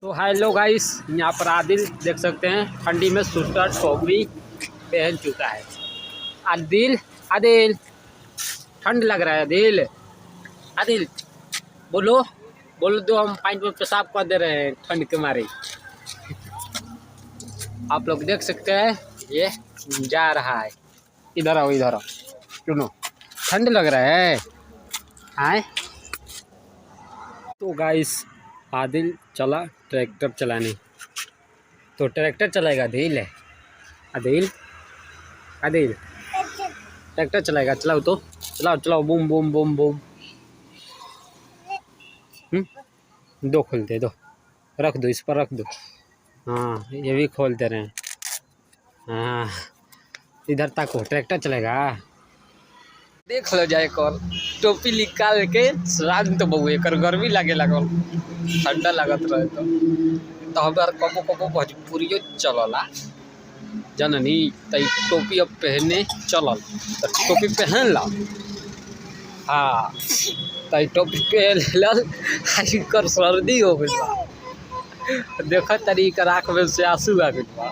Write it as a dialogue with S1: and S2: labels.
S1: तो hello guys, यहाँ पर आदिल देख सकते हैं ठंडी में स्वेटर टोपी पहन चुका है। आदिल आदिल ठंड लग रहा है। आदिल आदिल बोलो बोलो दो, हम पानी में पेशाब कर दे रहे हैं ठंड के मारे। आप लोग देख सकते हैं ये जा रहा है। इधर आओ इधर आओ, सुनो ठंड लग रहा है। आए तो गाइस आदिल चला ट्रैक्टर चलाने। तो ट्रैक्टर चलाएगा आदिल। आदिल आदिल ट्रैक्टर चलाएगा। चलाओ तो चलाओ चलाओ, बूम बूम बूम बूम। दो खोल दे दो, रख दो, इस पर रख दो। हाँ ये भी खोल दे रहे हैं। हाँ इधर तक हो, ट्रैक्टर चलेगा। देख लो जाए कर टोपी निकाल के शांत बहु एक गर्मी लगे लगल, ठंडा लगत रहे तो हमार कबो कबो भोजपुरियो चलला जननी। तई टोपी अब पहने चलल तो टोपी पहन ला। हाँ तई टोपी पहन लल, कर सर्दी हो गई। देखो तरी कर आँख में से आंसू आ गई बा।